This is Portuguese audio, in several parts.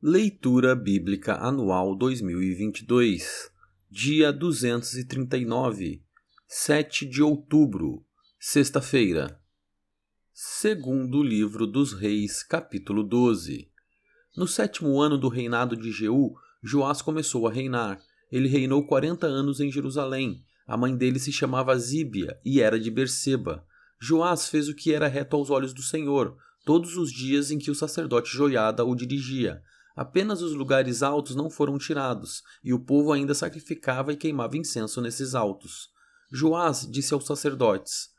Leitura Bíblica Anual 2022, dia 239, 7 de outubro, sexta-feira. Segundo livro dos Reis, capítulo 12. No 7º ano do reinado de Jeú, Joás começou a reinar. Ele reinou 40 anos em Jerusalém. A mãe dele se chamava Zíbia e era de Berseba. Joás fez o que era reto aos olhos do Senhor, todos os dias em que o sacerdote Joiada o dirigia. Apenas os lugares altos não foram tirados, e o povo ainda sacrificava e queimava incenso nesses altos. Joás disse aos sacerdotes: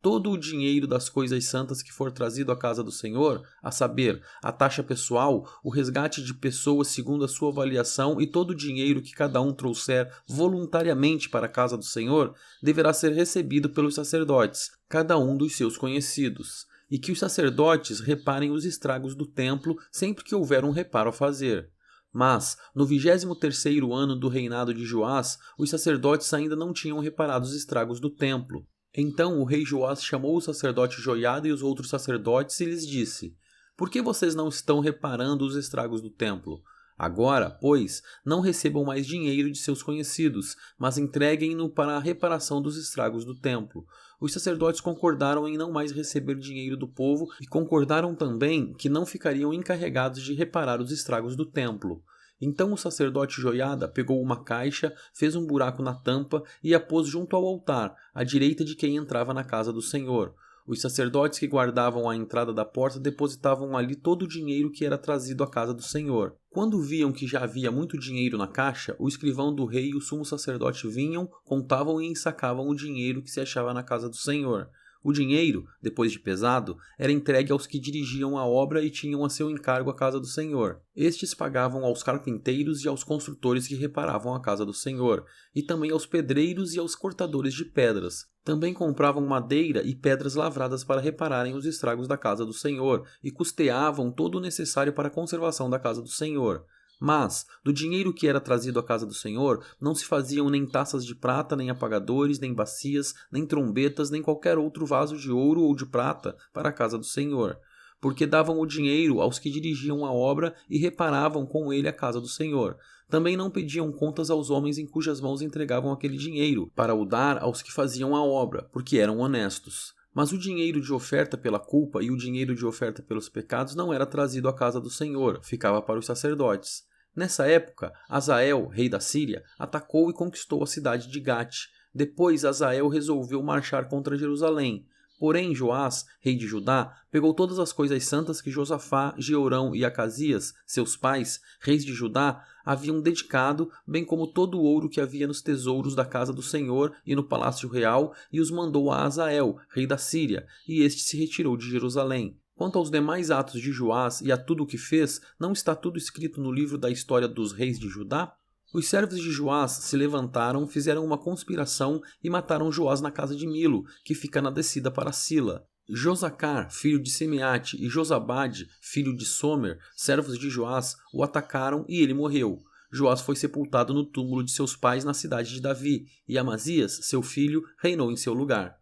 todo o dinheiro das coisas santas que for trazido à casa do Senhor, a saber, a taxa pessoal, o resgate de pessoas segundo a sua avaliação e todo o dinheiro que cada um trouxer voluntariamente para a casa do Senhor, deverá ser recebido pelos sacerdotes, cada um dos seus conhecidos, e que os sacerdotes reparem os estragos do templo sempre que houver um reparo a fazer. Mas, no 23º ano do reinado de Joás, os sacerdotes ainda não tinham reparado os estragos do templo. Então o rei Joás chamou o sacerdote Joiada e os outros sacerdotes e lhes disse: por que vocês não estão reparando os estragos do templo? Agora, pois, não recebam mais dinheiro de seus conhecidos, mas entreguem-no para a reparação dos estragos do templo. Os sacerdotes concordaram em não mais receber dinheiro do povo e concordaram também que não ficariam encarregados de reparar os estragos do templo. Então o sacerdote Joiada pegou uma caixa, fez um buraco na tampa e a pôs junto ao altar, à direita de quem entrava na casa do Senhor. Os sacerdotes que guardavam a entrada da porta depositavam ali todo o dinheiro que era trazido à casa do Senhor. Quando viam que já havia muito dinheiro na caixa, o escrivão do rei e o sumo sacerdote vinham, contavam e ensacavam o dinheiro que se achava na casa do Senhor. O dinheiro, depois de pesado, era entregue aos que dirigiam a obra e tinham a seu encargo a casa do Senhor. Estes pagavam aos carpinteiros e aos construtores que reparavam a casa do Senhor, e também aos pedreiros e aos cortadores de pedras. Também compravam madeira e pedras lavradas para repararem os estragos da casa do Senhor, e custeavam todo o necessário para a conservação da casa do Senhor. Mas, do dinheiro que era trazido à casa do Senhor, não se faziam nem taças de prata, nem apagadores, nem bacias, nem trombetas, nem qualquer outro vaso de ouro ou de prata para a casa do Senhor, porque davam o dinheiro aos que dirigiam a obra e reparavam com ele a casa do Senhor. Também não pediam contas aos homens em cujas mãos entregavam aquele dinheiro, para o dar aos que faziam a obra, porque eram honestos. Mas o dinheiro de oferta pela culpa e o dinheiro de oferta pelos pecados não era trazido à casa do Senhor, ficava para os sacerdotes. Nessa época, Hazael, rei da Síria, atacou e conquistou a cidade de Gate. Depois, Hazael resolveu marchar contra Jerusalém. Porém, Joás, rei de Judá, pegou todas as coisas santas que Josafá, Jeorão e Acasias, seus pais, reis de Judá, haviam dedicado, bem como todo o ouro que havia nos tesouros da casa do Senhor e no palácio real, e os mandou a Hazael, rei da Síria, e este se retirou de Jerusalém. Quanto aos demais atos de Joás e a tudo o que fez, não está tudo escrito no livro da história dos reis de Judá? Os servos de Joás se levantaram, fizeram uma conspiração e mataram Joás na casa de Milo, que fica na descida para Sila. Josacar, filho de Simeate, e Josabade, filho de Somer, servos de Joás, o atacaram e ele morreu. Joás foi sepultado no túmulo de seus pais na cidade de Davi, e Amazias, seu filho, reinou em seu lugar.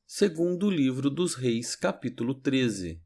Segundo livro dos Reis, capítulo 13.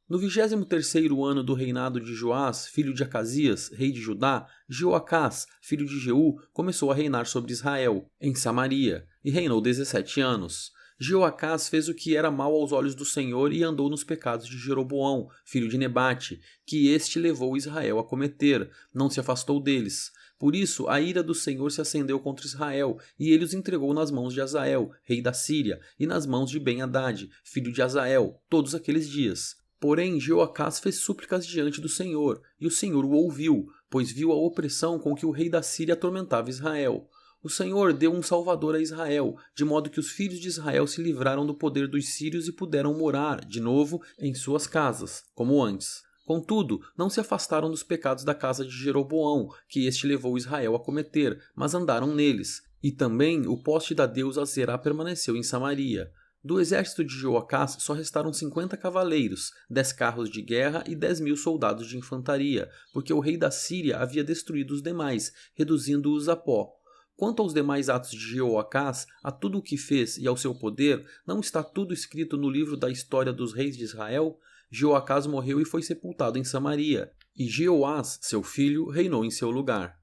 No 23º ano do reinado de Joás, filho de Acasias, rei de Judá, Jeoacás, filho de Jeú, começou a reinar sobre Israel, em Samaria, e reinou 17 anos. Jeoacás fez o que era mal aos olhos do Senhor e andou nos pecados de Jeroboão, filho de Nebate, que este levou Israel a cometer, não se afastou deles. Por isso, a ira do Senhor se acendeu contra Israel, e ele os entregou nas mãos de Hazael, rei da Síria, e nas mãos de Ben-Hadad, filho de Hazael, todos aqueles dias. Porém, Jeoacás fez súplicas diante do Senhor, e o Senhor o ouviu, pois viu a opressão com que o rei da Síria atormentava Israel. O Senhor deu um salvador a Israel, de modo que os filhos de Israel se livraram do poder dos sírios e puderam morar, de novo, em suas casas, como antes. Contudo, não se afastaram dos pecados da casa de Jeroboão, que este levou Israel a cometer, mas andaram neles. E também o poste da deusa Azerá permaneceu em Samaria. Do exército de Jeoacás só restaram 50 cavaleiros, 10 carros de guerra e 10.000 soldados de infantaria, porque o rei da Síria havia destruído os demais, reduzindo-os a pó. Quanto aos demais atos de Jeoacás, a tudo o que fez e ao seu poder, não está tudo escrito no livro da história dos reis de Israel? Jeoacás morreu e foi sepultado em Samaria, e Jeoás, seu filho, reinou em seu lugar.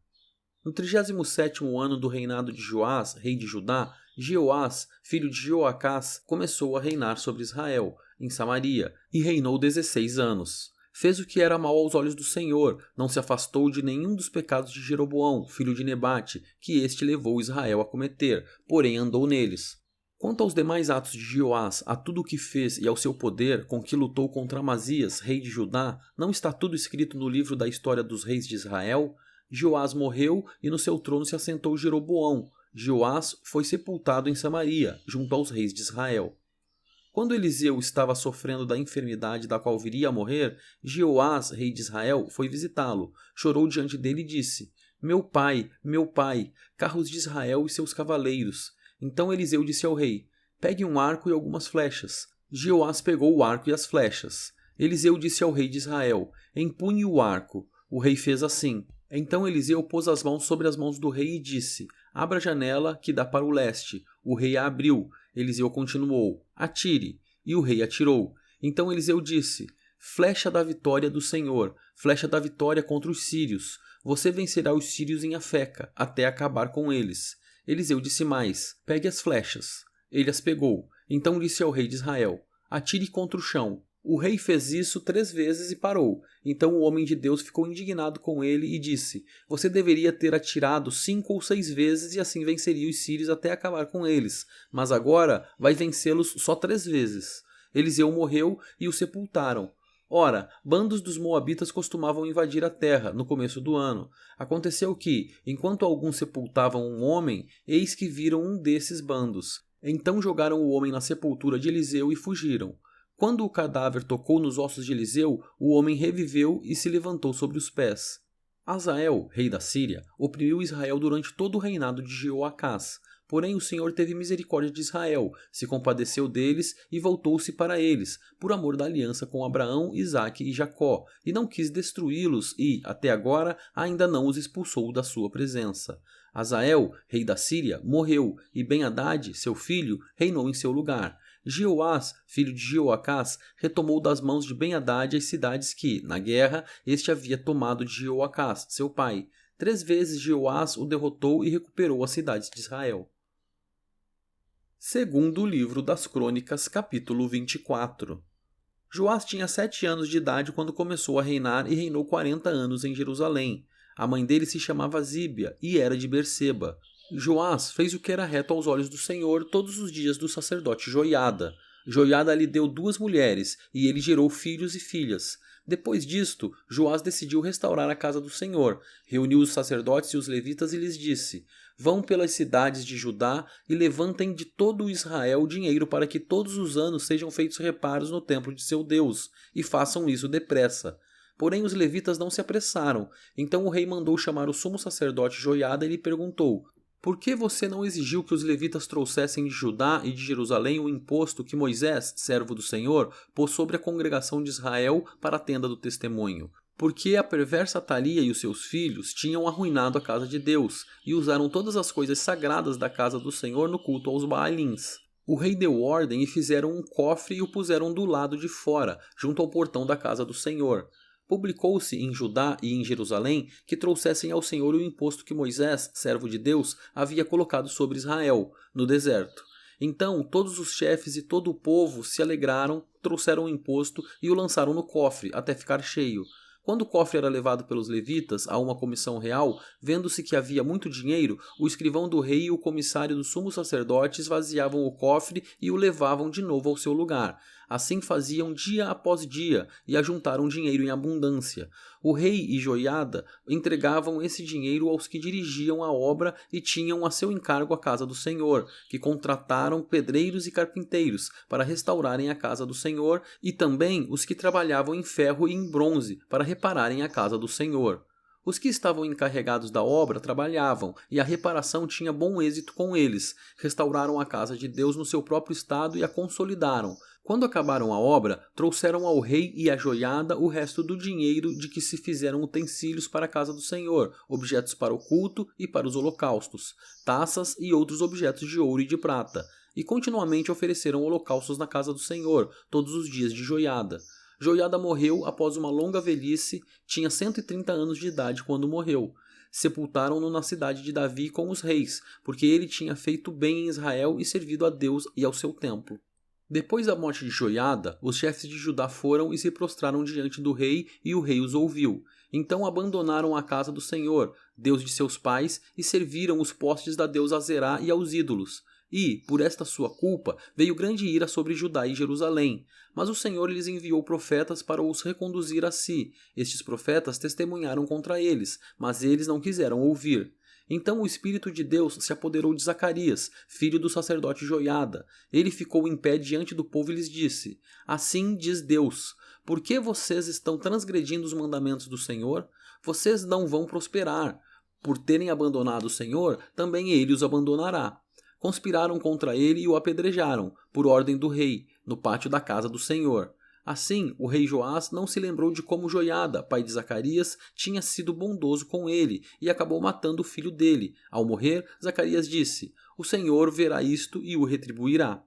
No 37º ano do reinado de Joás, rei de Judá, Jeoás, filho de Jeoacás, começou a reinar sobre Israel, em Samaria, e reinou 16 anos. Fez o que era mal aos olhos do Senhor, não se afastou de nenhum dos pecados de Jeroboão, filho de Nebate, que este levou Israel a cometer, porém andou neles. Quanto aos demais atos de Jeoás, a tudo o que fez e ao seu poder, com que lutou contra Amazias, rei de Judá, não está tudo escrito no livro da história dos reis de Israel? Jeoás morreu e no seu trono se assentou Jeroboão. Jeoás foi sepultado em Samaria, junto aos reis de Israel. Quando Eliseu estava sofrendo da enfermidade da qual viria a morrer, Jeoás, rei de Israel, foi visitá-lo, chorou diante dele e disse: meu pai, carros de Israel e seus cavaleiros. Então Eliseu disse ao rei: pegue um arco e algumas flechas. Jeoás pegou o arco e as flechas. Eliseu disse ao rei de Israel: empunhe o arco. O rei fez assim. Então Eliseu pôs as mãos sobre as mãos do rei e disse: abra a janela que dá para o leste. O rei a abriu. Eliseu continuou: atire. E o rei atirou. Então Eliseu disse: flecha da vitória do Senhor, flecha da vitória contra os sírios. Você vencerá os sírios em Afeca, até acabar com eles. Eliseu disse mais: pegue as flechas. Ele as pegou. Então disse ao rei de Israel: atire contra o chão. O rei fez isso 3 vezes e parou. Então o homem de Deus ficou indignado com ele e disse: você deveria ter atirado 5 ou 6 vezes e assim venceria os sírios até acabar com eles. Mas agora vai vencê-los só 3 vezes. Eliseu morreu e o sepultaram. Ora, bandos dos moabitas costumavam invadir a terra no começo do ano. Aconteceu que, enquanto alguns sepultavam um homem, eis que viram um desses bandos. Então jogaram o homem na sepultura de Eliseu e fugiram. Quando o cadáver tocou nos ossos de Eliseu, o homem reviveu e se levantou sobre os pés. Azael, rei da Síria, oprimiu Israel durante todo o reinado de Jeoacás. Porém o Senhor teve misericórdia de Israel, se compadeceu deles e voltou-se para eles, por amor da aliança com Abraão, Isaque e Jacó, e não quis destruí-los e, até agora, ainda não os expulsou da sua presença. Azael, rei da Síria, morreu, e Ben-Hadad, seu filho, reinou em seu lugar. Jeoás, filho de Jeoacás, retomou das mãos de Ben-Hadad as cidades que, na guerra, este havia tomado de Jeoacás, seu pai. 3 vezes Jeoás o derrotou e recuperou as cidades de Israel. Segundo livro das Crônicas, capítulo 24. Joás tinha 7 anos de idade quando começou a reinar e reinou 40 anos em Jerusalém. A mãe dele se chamava Zíbia e era de Berseba. Joás fez o que era reto aos olhos do Senhor todos os dias do sacerdote Joiada. Joiada lhe deu 2 mulheres e ele gerou filhos e filhas. Depois disto, Joás decidiu restaurar a casa do Senhor, reuniu os sacerdotes e os levitas e lhes disse: vão pelas cidades de Judá e levantem de todo o Israel dinheiro para que todos os anos sejam feitos reparos no templo de seu Deus, e façam isso depressa. Porém os levitas não se apressaram, então o rei mandou chamar o sumo sacerdote Joiada e lhe perguntou: por que você não exigiu que os levitas trouxessem de Judá e de Jerusalém o imposto que Moisés, servo do Senhor, pôs sobre a congregação de Israel para a tenda do testemunho? Porque a perversa Atalia e os seus filhos tinham arruinado a casa de Deus e usaram todas as coisas sagradas da casa do Senhor no culto aos Baalins. O rei deu ordem e fizeram um cofre e o puseram do lado de fora, junto ao portão da casa do Senhor. Publicou-se em Judá e em Jerusalém que trouxessem ao Senhor o imposto que Moisés, servo de Deus, havia colocado sobre Israel, no deserto. Então todos os chefes e todo o povo se alegraram, trouxeram o imposto e o lançaram no cofre, até ficar cheio. Quando o cofre era levado pelos levitas a uma comissão real, vendo-se que havia muito dinheiro, o escrivão do rei e o comissário do sumo sacerdote esvaziavam o cofre e o levavam de novo ao seu lugar. Assim faziam dia após dia e ajuntaram dinheiro em abundância. O rei e Joiada entregavam esse dinheiro aos que dirigiam a obra e tinham a seu encargo a casa do Senhor, que contrataram pedreiros e carpinteiros para restaurarem a casa do Senhor, e também os que trabalhavam em ferro e em bronze para repararem a casa do Senhor. Os que estavam encarregados da obra trabalhavam, e a reparação tinha bom êxito com eles. Restauraram a casa de Deus no seu próprio estado e a consolidaram. Quando acabaram a obra, trouxeram ao rei e à Joiada o resto do dinheiro de que se fizeram utensílios para a casa do Senhor, objetos para o culto e para os holocaustos, taças e outros objetos de ouro e de prata, e continuamente ofereceram holocaustos na casa do Senhor, todos os dias de Joiada. Joiada morreu após uma longa velhice, tinha 130 anos de idade quando morreu. Sepultaram-no na cidade de Davi com os reis, porque ele tinha feito bem em Israel e servido a Deus e ao seu templo. Depois da morte de Joiada, os chefes de Judá foram e se prostraram diante do rei, e o rei os ouviu. Então abandonaram a casa do Senhor, Deus de seus pais, e serviram os postes da deusa Azerá e aos ídolos. E, por esta sua culpa, veio grande ira sobre Judá e Jerusalém. Mas o Senhor lhes enviou profetas para os reconduzir a si. Estes profetas testemunharam contra eles, mas eles não quiseram ouvir. Então o Espírito de Deus se apoderou de Zacarias, filho do sacerdote Joiada. Ele ficou em pé diante do povo e lhes disse: Assim diz Deus, por que vocês estão transgredindo os mandamentos do Senhor? Vocês não vão prosperar. Por terem abandonado o Senhor, também ele os abandonará. Conspiraram contra ele e o apedrejaram, por ordem do rei, no pátio da casa do Senhor. Assim, o rei Joás não se lembrou de como Joiada, pai de Zacarias, tinha sido bondoso com ele e acabou matando o filho dele. Ao morrer, Zacarias disse: O Senhor verá isto e o retribuirá.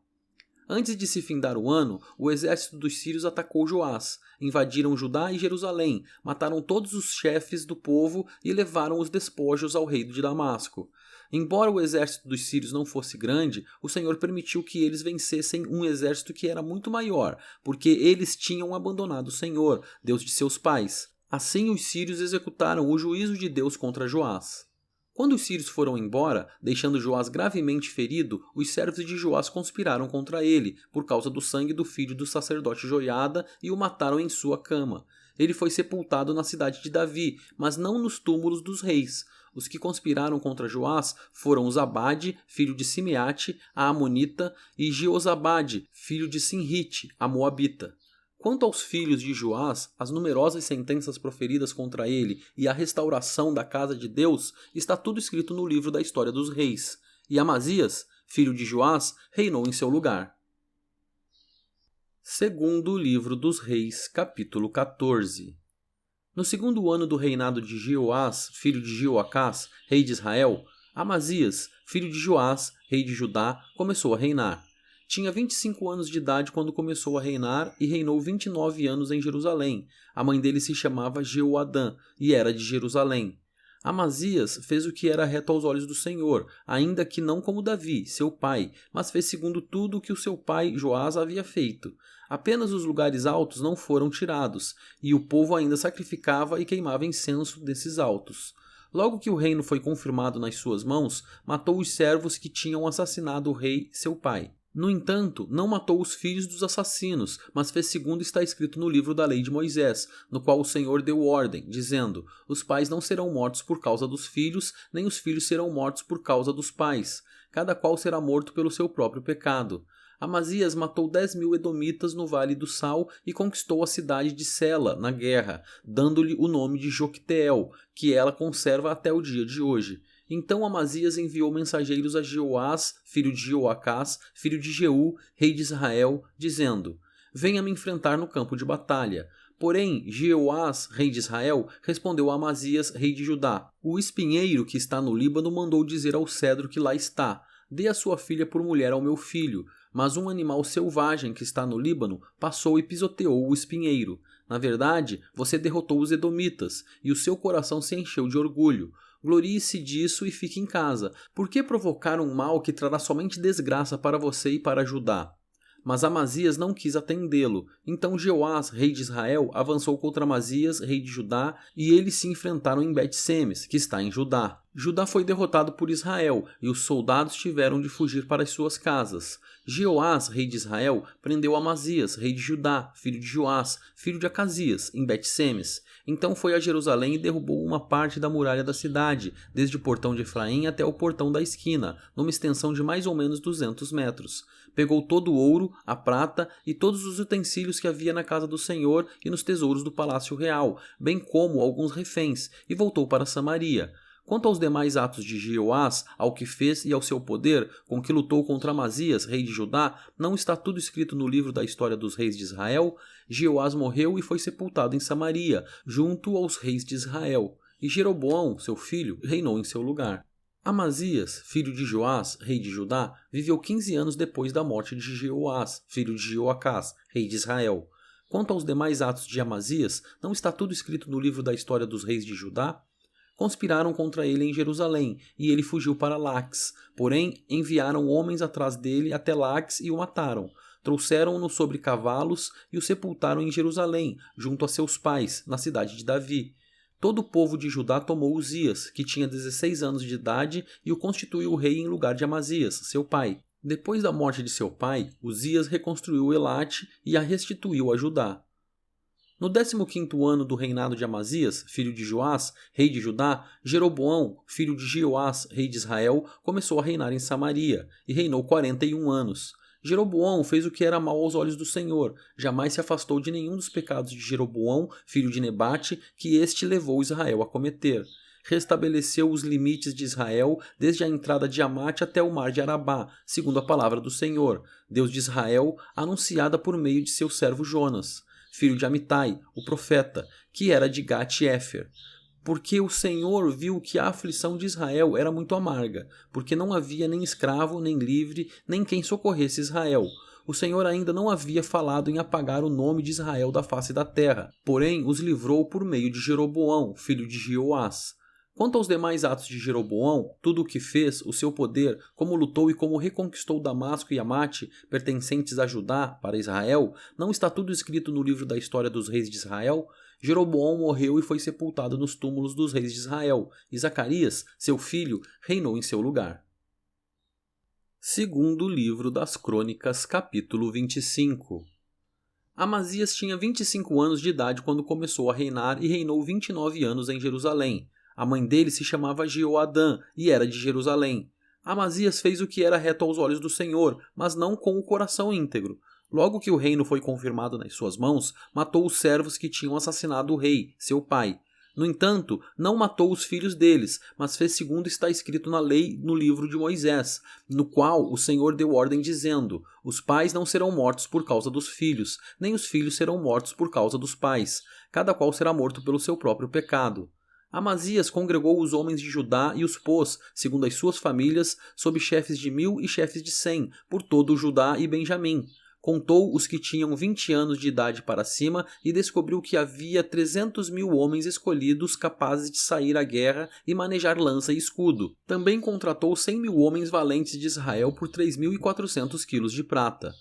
Antes de se findar o ano, o exército dos sírios atacou Joás, invadiram Judá e Jerusalém, mataram todos os chefes do povo e levaram os despojos ao rei de Damasco. Embora o exército dos sírios não fosse grande, o Senhor permitiu que eles vencessem um exército que era muito maior, porque eles tinham abandonado o Senhor, Deus de seus pais. Assim os sírios executaram o juízo de Deus contra Joás. Quando os sírios foram embora, deixando Joás gravemente ferido, os servos de Joás conspiraram contra ele, por causa do sangue do filho do sacerdote Joiada, e o mataram em sua cama. Ele foi sepultado na cidade de Davi, mas não nos túmulos dos reis. Os que conspiraram contra Joás foram Zabade, filho de Simeate, a Amonita, e Jeozabade, filho de Sinrite, a Moabita. Quanto aos filhos de Joás, as numerosas sentenças proferidas contra ele e a restauração da casa de Deus, está tudo escrito no livro da história dos reis. E Amazias, filho de Joás, reinou em seu lugar. Segundo livro dos Reis, capítulo 14. No segundo ano do reinado de Jeoás, filho de Jeoacás, rei de Israel, Amazias, filho de Joás, rei de Judá, começou a reinar. Tinha 25 anos de idade quando começou a reinar e reinou 29 anos em Jerusalém. A mãe dele se chamava Jeoadã e era de Jerusalém. Amazias fez o que era reto aos olhos do Senhor, ainda que não como Davi, seu pai, mas fez segundo tudo o que o seu pai Joás havia feito. Apenas os lugares altos não foram tirados, e o povo ainda sacrificava e queimava incenso desses altos. Logo que o reino foi confirmado nas suas mãos, matou os servos que tinham assassinado o rei, seu pai. No entanto, não matou os filhos dos assassinos, mas fez segundo está escrito no livro da lei de Moisés, no qual o Senhor deu ordem, dizendo: Os pais não serão mortos por causa dos filhos, nem os filhos serão mortos por causa dos pais. Cada qual será morto pelo seu próprio pecado. Amazias matou 10.000 edomitas no Vale do Sal e conquistou a cidade de Sela na guerra, dando-lhe o nome de Jocteel, que ela conserva até o dia de hoje. Então Amazias enviou mensageiros a Jeoás, filho de Jeoacás, filho de Jeú, rei de Israel, dizendo: Venha me enfrentar no campo de batalha. Porém, Jeoás, rei de Israel, respondeu a Amazias, rei de Judá: O espinheiro que está no Líbano mandou dizer ao cedro que lá está: Dê a sua filha por mulher ao meu filho. Mas um animal selvagem que está no Líbano passou e pisoteou o espinheiro. Na verdade, você derrotou os edomitas, e o seu coração se encheu de orgulho. Glorie-se disso e fique em casa. Por que provocar um mal que trará somente desgraça para você e para Judá? Mas Amazias não quis atendê-lo. Então Jeoás, rei de Israel, avançou contra Amazias, rei de Judá, e eles se enfrentaram em Bet-Semes, que está em Judá. Judá foi derrotado por Israel, e os soldados tiveram de fugir para as suas casas. Jeoás, rei de Israel, prendeu Amazias, rei de Judá, filho de Joás, filho de Acasias, em Bet-Semes. Então foi a Jerusalém e derrubou uma parte da muralha da cidade, desde o portão de Efraim até o portão da esquina, numa extensão de mais ou menos 200 metros. Pegou todo o ouro, a prata e todos os utensílios que havia na casa do Senhor e nos tesouros do palácio real, bem como alguns reféns, e voltou para Samaria. Quanto aos demais atos de Jeoás, ao que fez e ao seu poder, com que lutou contra Amazias, rei de Judá, não está tudo escrito no livro da história dos reis de Israel? Jeoás morreu e foi sepultado em Samaria, junto aos reis de Israel. E Jeroboão, seu filho, reinou em seu lugar. Amazias, filho de Joás, rei de Judá, viveu 15 anos depois da morte de Jeoás, filho de Jeoacás, rei de Israel. Quanto aos demais atos de Amazias, não está tudo escrito no livro da história dos reis de Judá? Conspiraram contra ele em Jerusalém, e ele fugiu para Laques. Porém, enviaram homens atrás dele até Laques e o mataram. Trouxeram-no sobre cavalos e o sepultaram em Jerusalém, junto a seus pais, na cidade de Davi. Todo o povo de Judá tomou Uzias, que tinha 16 anos de idade, e o constituiu rei em lugar de Amazias, seu pai. Depois da morte de seu pai, Uzias reconstruiu Elate e a restituiu a Judá. No 15º ano do reinado de Amazias, filho de Joás, rei de Judá, Jeroboão, filho de Jeoás, rei de Israel, começou a reinar em Samaria, e reinou 41 anos. Jeroboão fez o que era mal aos olhos do Senhor, jamais se afastou de nenhum dos pecados de Jeroboão, filho de Nebate, que este levou Israel a cometer. Restabeleceu os limites de Israel desde a entrada de Amate até o mar de Arabá, segundo a palavra do Senhor, Deus de Israel, anunciada por meio de seu servo Jonas, filho de Amitai, o profeta, que era de Gat-Éfer. Porque o Senhor viu que a aflição de Israel era muito amarga, porque não havia nem escravo, nem livre, nem quem socorresse Israel. O Senhor ainda não havia falado em apagar o nome de Israel da face da terra, porém os livrou por meio de Jeroboão, filho de Jeoás. Quanto aos demais atos de Jeroboão, tudo o que fez, o seu poder, como lutou e como reconquistou Damasco e Amate, pertencentes a Judá, para Israel, não está tudo escrito no livro da história dos reis de Israel? Jeroboão morreu e foi sepultado nos túmulos dos reis de Israel, e Zacarias, seu filho, reinou em seu lugar. Segundo livro das Crônicas, capítulo 25. Amazias tinha 25 anos de idade quando começou a reinar e reinou 29 anos em Jerusalém. A mãe dele se chamava Jeoadã e era de Jerusalém. Amazias fez o que era reto aos olhos do Senhor, mas não com o coração íntegro. Logo que o reino foi confirmado nas suas mãos, matou os servos que tinham assassinado o rei, seu pai. No entanto, não matou os filhos deles, mas fez segundo está escrito na lei no livro de Moisés, no qual o Senhor deu ordem dizendo: os pais não serão mortos por causa dos filhos, nem os filhos serão mortos por causa dos pais. Cada qual será morto pelo seu próprio pecado. Amazias congregou os homens de Judá e os pôs, segundo as suas famílias, sob chefes de 1000 e chefes de 100, por todo o Judá e Benjamim. Contou os que tinham 20 anos de idade para cima e descobriu que havia 300.000 homens escolhidos capazes de sair à guerra e manejar lança e escudo. Também contratou 100.000 homens valentes de Israel por 3.400 quilos de prata.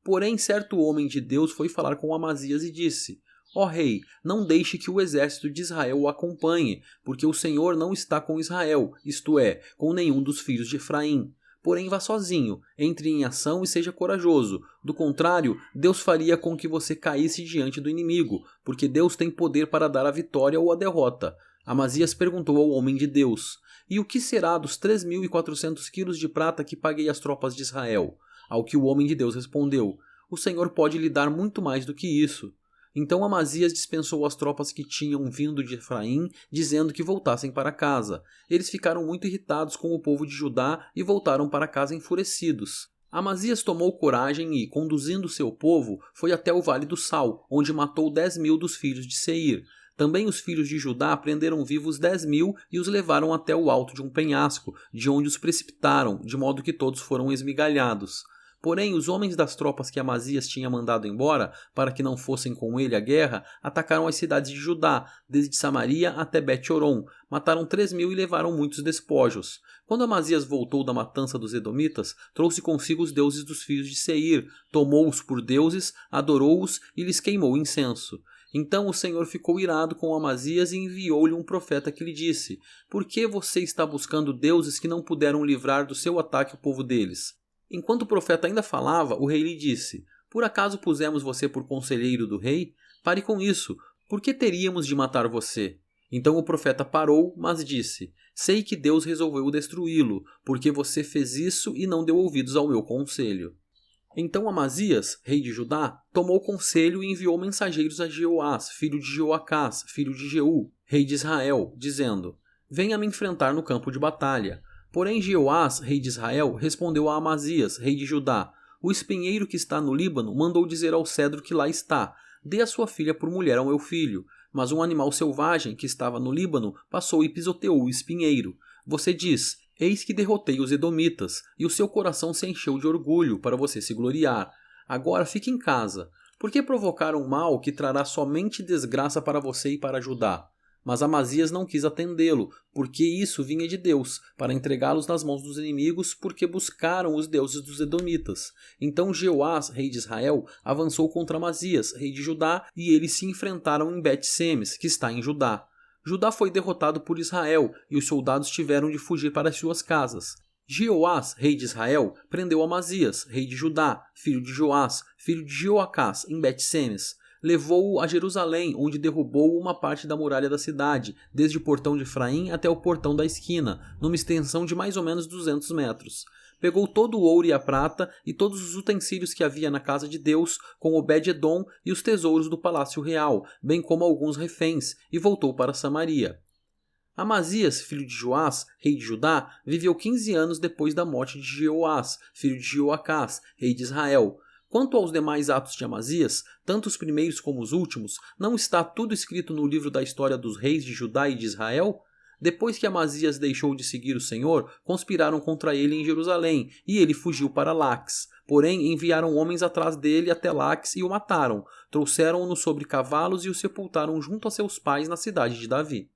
Porém, certo homem de Deus foi falar com Amazias e disse: ó rei, não deixe que o exército de Israel o acompanhe, porque o Senhor não está com Israel, isto é, com nenhum dos filhos de Efraim. Porém vá sozinho, entre em ação e seja corajoso. Do contrário, Deus faria com que você caísse diante do inimigo, porque Deus tem poder para dar a vitória ou a derrota. Amazias perguntou ao homem de Deus: e o que será dos 3.400 quilos de prata que paguei às tropas de Israel? Ao que o homem de Deus respondeu: o Senhor pode lhe dar muito mais do que isso. Então Amazias dispensou as tropas que tinham vindo de Efraim, dizendo que voltassem para casa. Eles ficaram muito irritados com o povo de Judá e voltaram para casa enfurecidos. Amazias tomou coragem e, conduzindo seu povo, foi até o Vale do Sal, onde matou 10.000 dos filhos de Seir. Também os filhos de Judá prenderam vivos 10.000 e os levaram até o alto de um penhasco, de onde os precipitaram, de modo que todos foram esmigalhados. Porém, os homens das tropas que Amazias tinha mandado embora, para que não fossem com ele à guerra, atacaram as cidades de Judá, desde Samaria até Bet-Horon, mataram 3.000 e levaram muitos despojos. Quando Amazias voltou da matança dos Edomitas, trouxe consigo os deuses dos filhos de Seir, tomou-os por deuses, adorou-os e lhes queimou incenso. Então o Senhor ficou irado com Amazias e enviou-lhe um profeta que lhe disse: por que você está buscando deuses que não puderam livrar do seu ataque o povo deles? Enquanto o profeta ainda falava, o rei lhe disse: por acaso pusemos você por conselheiro do rei? Pare com isso. Por que teríamos de matar você? Então o profeta parou, mas disse: sei que Deus resolveu destruí-lo, porque você fez isso e não deu ouvidos ao meu conselho. Então Amazias, rei de Judá, tomou conselho e enviou mensageiros a Jeoás, filho de Joacás, filho de Jeú, rei de Israel, dizendo: venha me enfrentar no campo de batalha. Porém Jeoás, rei de Israel, respondeu a Amazias, rei de Judá: o espinheiro que está no Líbano mandou dizer ao cedro que lá está: dê a sua filha por mulher ao meu filho. Mas um animal selvagem que estava no Líbano passou e pisoteou o espinheiro. Você diz: eis que derrotei os edomitas, e o seu coração se encheu de orgulho para você se gloriar. Agora fique em casa. Por que provocaram mal que trará somente desgraça para você e para Judá? Mas Amazias não quis atendê-lo, porque isso vinha de Deus, para entregá-los nas mãos dos inimigos, porque buscaram os deuses dos Edomitas. Então Jeoás, rei de Israel, avançou contra Amazias, rei de Judá, e eles se enfrentaram em Bet-Semes, que está em Judá. Judá foi derrotado por Israel, e os soldados tiveram de fugir para suas casas. Jeoás, rei de Israel, prendeu Amazias, rei de Judá, filho de Joás, filho de Jeoacás, em Bet-Semes. Levou-o a Jerusalém, onde derrubou uma parte da muralha da cidade, desde o portão de Efraim até o portão da esquina, numa extensão de mais ou menos 200 metros. Pegou todo o ouro e a prata e todos os utensílios que havia na casa de Deus, com Obed-edom e os tesouros do palácio real, bem como alguns reféns, e voltou para Samaria. Amazias, filho de Joás, rei de Judá, viveu 15 anos depois da morte de Jeoás, filho de Jeoacás, rei de Israel. Quanto aos demais atos de Amazias, tanto os primeiros como os últimos, não está tudo escrito no livro da história dos reis de Judá e de Israel? Depois que Amazias deixou de seguir o Senhor, conspiraram contra ele em Jerusalém, e ele fugiu para Laques. Porém, enviaram homens atrás dele até Laques e o mataram. Trouxeram-no sobre cavalos e o sepultaram junto a seus pais na cidade de Davi.